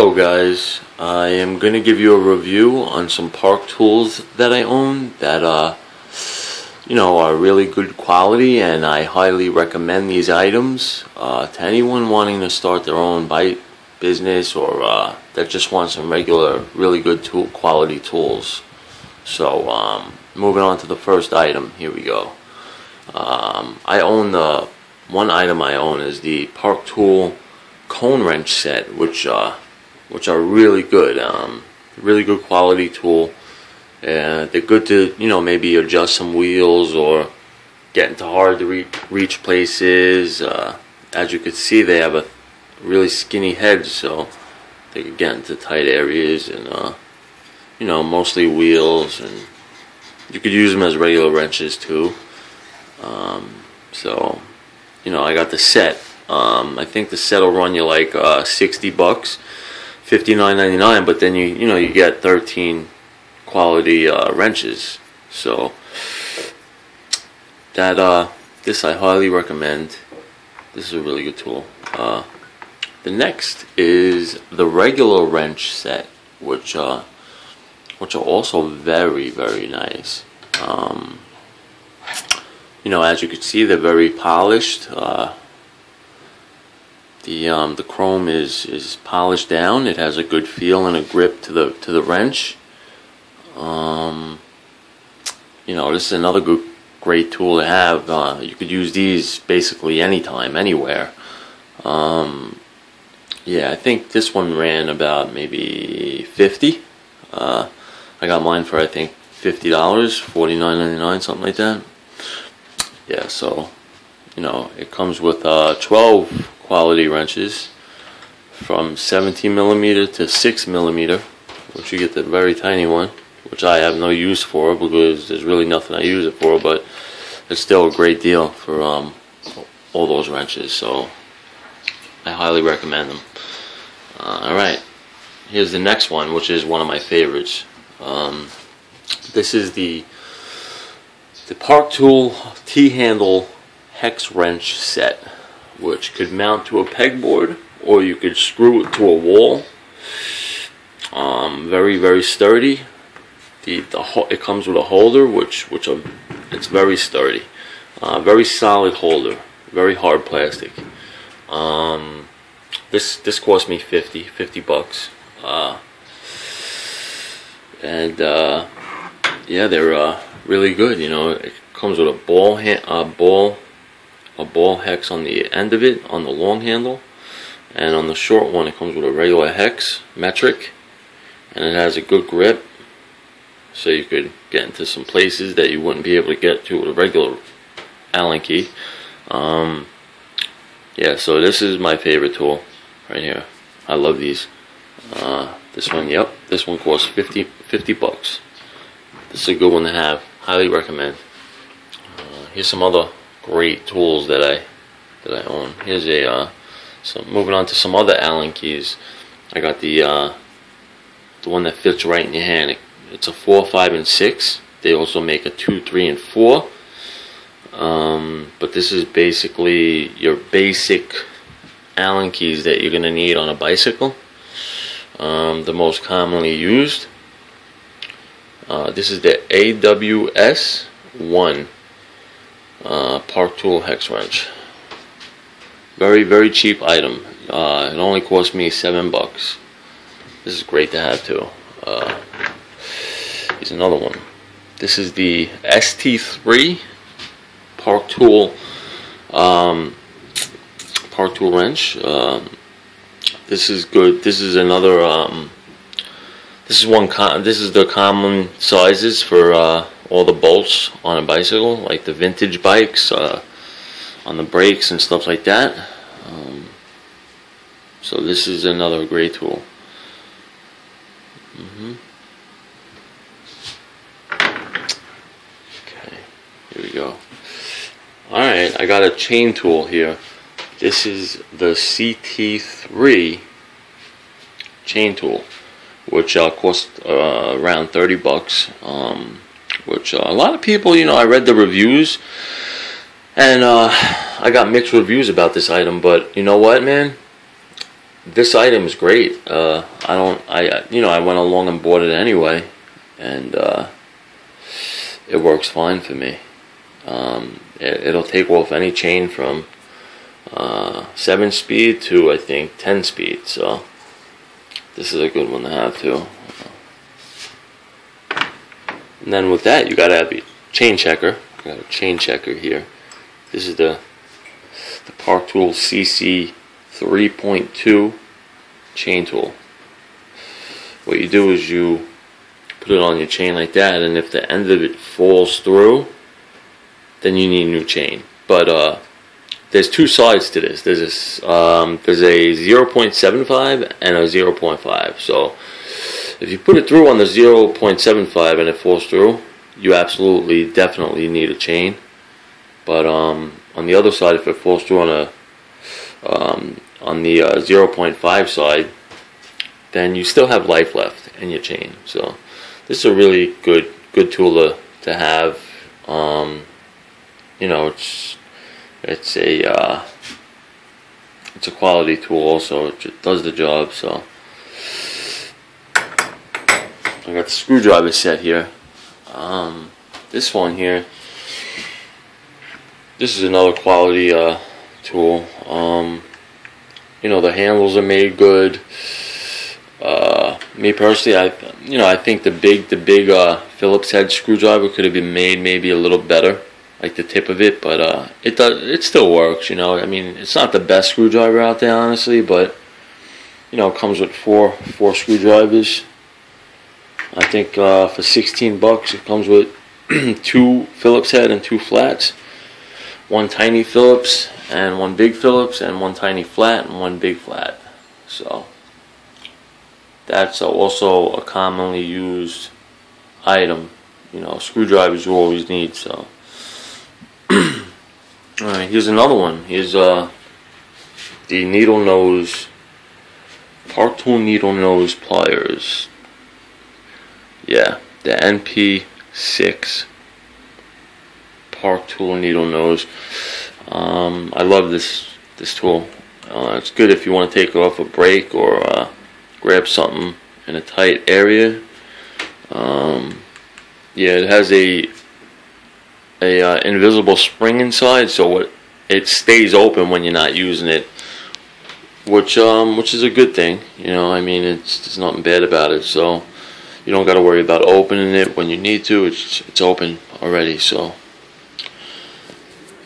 go, guys. I am going to give you a review on some park tools that I own that are really good quality, and I highly recommend these items to anyone wanting to start their own bike business or that just wants some regular, really good quality tools. So, moving on to the first item. Here we go. One item I own is the Park Tool cone wrench set, which are really good, really good quality tool. They're good to maybe adjust some wheels or get into hard to reach places. As you can see, they have a really skinny head, so they can get into tight areas and mostly wheels, and you could use them as regular wrenches too. So I got the set. I think the set will run you like $60, $59.99, but then you get 13 quality wrenches. So this I highly recommend. This is a really good tool. The next is the regular wrench set, which are also very, very nice. As you can see, they're very polished. The chrome is polished down. It has a good feel and a grip to the wrench. This is another great tool to have. You could use these basically anytime, anywhere. I think this one ran about maybe $50. I got mine for I think $50, $49.99, something like that. Yeah, so it comes with 12 quality wrenches from 17mm to 6mm, which you get the very tiny one, which I have no use for because there's really nothing I use it for, but it's still a great deal for all those wrenches, so I highly recommend them. Alright, here's the next one, which is one of my favorites. This is the Park Tool T-handle hex wrench set, which could mount to a pegboard or you could screw it to a wall. Very, very sturdy. It comes with a holder, it's very sturdy. Very solid holder. Very hard plastic. This cost me $50. They're really good. It comes with a ball hex on the end of it, on the long handle, and on the short one it comes with a regular hex, metric, and it has a good grip, so you could get into some places that you wouldn't be able to get to with a regular Allen key. So this is my favorite tool right here. I love these. This one costs $50. This is a good one to have. Highly recommend. Here's some other great tools that I own. Here's moving on to some other Allen keys. I got the one that fits right in your hand. It's a 4, 5, and 6. They also make a 2, 3, and 4. But this is basically your basic Allen keys that you're gonna need on a bicycle. The most commonly used. This is the AWS-1 Park Tool hex wrench. Very, very cheap item. It only cost me $7. This is great to have too. Here's another one. This is the ST3 Park Tool wrench. This is good. This is another. This is the common sizes for all the bolts on a bicycle, like the vintage bikes, on the brakes and stuff like that. So this is another great tool. Okay, here we go. Alright, I got a chain tool here. This is the CT3 chain tool, which cost around $30. Which a lot of people, I read the reviews, and I got mixed reviews about this item. But you know what, man? this item is great. I went along and bought it anyway, and it works fine for me. It'll take off any chain from 7 speed to I think 10 speed. So this is a good one to have too. And then with that, you gotta have a chain checker. I got a chain checker here. This is the Park Tool CC 3.2 chain tool. What you do is you put it on your chain like that, and if the end of it falls through, then you need a new chain. But there's two sides to this. There's a 0.75 and a 0.5. So if you put it through on the 0.75 and it falls through, you absolutely, definitely need a chain. But on the other side, if it falls through on the 0.5 side, then you still have life left in your chain. So this is a really good tool to have. It's a quality tool also. It does the job. So I got the screwdriver set here. This one here, this is another quality tool. The handles are made good. Me personally, I think the big Phillips head screwdriver could have been made maybe a little better, like the tip of it, but it still works. I mean, it's not the best screwdriver out there, honestly, but it comes with four screwdrivers. I think for $16 it comes with 2 Phillips head and 2 flats, 1 tiny Phillips and 1 big Phillips, and 1 tiny flat and 1 big flat. So that's also a commonly used item. Screwdrivers you always need. So alright, here's another one. Here's the needle nose, Park Tool needle nose pliers. Yeah, the NP6 Park Tool needle nose. I love this tool. It's good if you want to take it off a break or grab something in a tight area. Yeah, it has a invisible spring inside, so it stays open when you're not using it, which is a good thing. I mean, there's nothing bad about it. So you don't got to worry about opening it when you need to. It's open already. So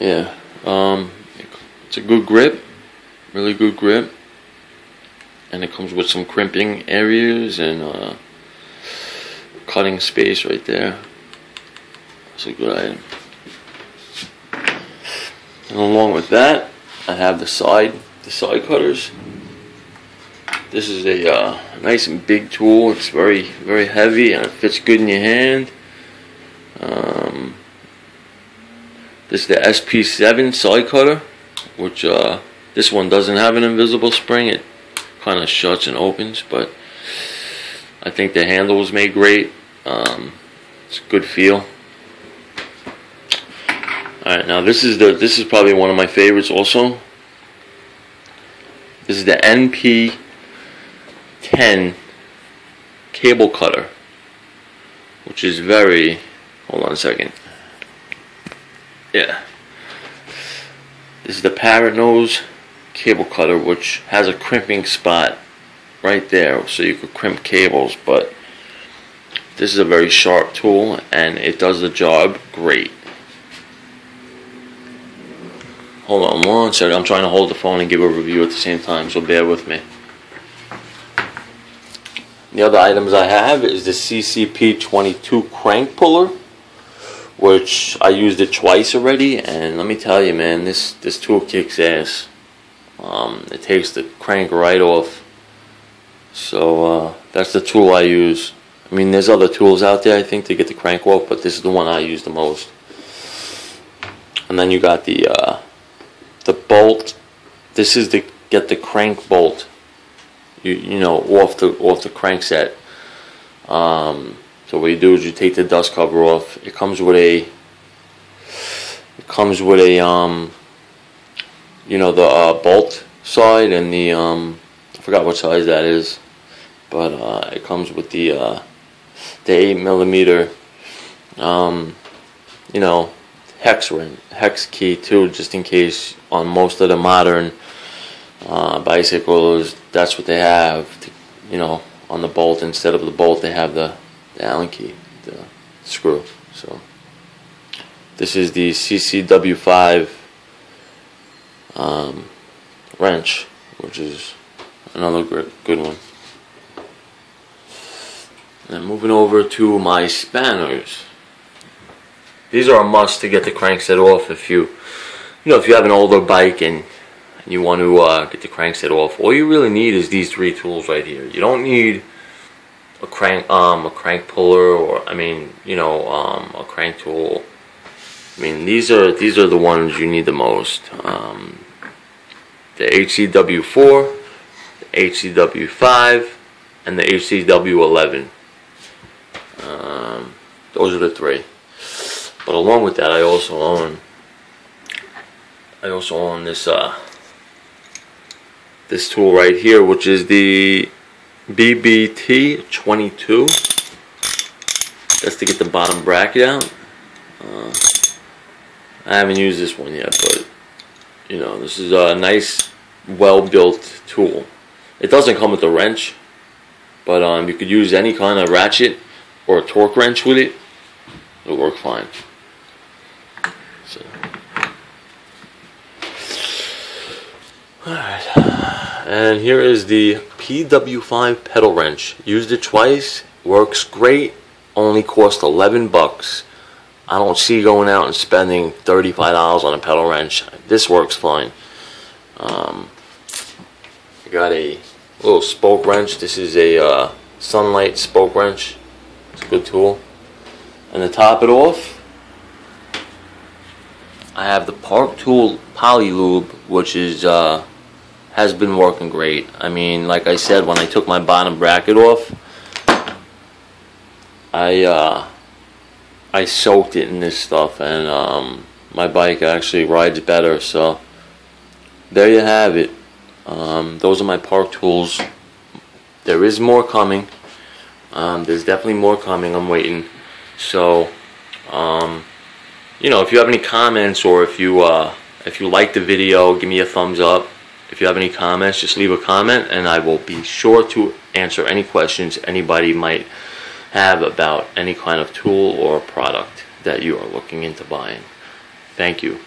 yeah, it's a good grip, really good grip, and it comes with some crimping areas and cutting space right there. It's a good item. And along with that, I have the side cutters. This is a nice and big tool. It's very, very heavy and it fits good in your hand. This is the SP7 side cutter, which this one doesn't have an invisible spring. It kind of shuts and opens, but I think the handle was made great. It's a good feel. Alright, now this is probably one of my favorites also. This is the NP10 cable cutter, which is very, hold on a second. Yeah. This is the parrot nose cable cutter, which has a crimping spot right there, so you could crimp cables, but this is a very sharp tool and it does the job great. Hold on one second, I'm trying to hold the phone and give a review at the same time, so bear with me. The other items I have is the CCP22 crank puller, which I used it twice already, and let me tell you, man, this tool kicks ass. It takes the crank right off. So that's the tool I use. I mean, there's other tools out there, I think, to get the crank off, but this is the one I use the most. And then you got the bolt. This is to get the crank bolt, off the crankset. So what you do is you take the dust cover off. It comes with a the bolt side and the I forgot what size that is, but it comes with the 8mm, you know, hex key too, just in case on most of the modern bicycles, that's what they have, you know, on the bolt. Instead of the bolt, they have the Allen key, the screw. So this is the CCW5 wrench, which is another good one. And moving over to my spanners. These are a must to get the crankset off if you have an older bike and you want to get the crankset off. All you really need is these 3 tools right here. You don't need a crank puller, or a crank tool. I mean, these are the ones you need the most. The HCW4, the HCW5, and the HCW11. Those are the 3. But along with that, I also own this tool right here, which is the BBT22. That's to get the bottom bracket out. I haven't used this one yet, but you know, this is a nice, well-built tool. It doesn't come with a wrench, but you could use any kind of ratchet or a torque wrench with it. It'll work fine. So, alright, and here is the PW5 pedal wrench. Used it twice, works great, only cost 11 bucks. I don't see going out and spending $35 on a pedal wrench. This works fine. I got a little spoke wrench. This is a Sunlight spoke wrench. It's a good tool. And to top it off, I have the Park Tool Polylube, which is has been working great. I mean, like I said, when I took my bottom bracket off, I soaked it in this stuff, and my bike actually rides better. So there you have it. Those are my Park tools. There is more coming. There's definitely more coming. I'm waiting. So, you know, if you have any comments, or if you like the video, give me a thumbs up. If you have any comments, just leave a comment, and I will be sure to answer any questions anybody might have about any kind of tool or product that you are looking into buying. Thank you.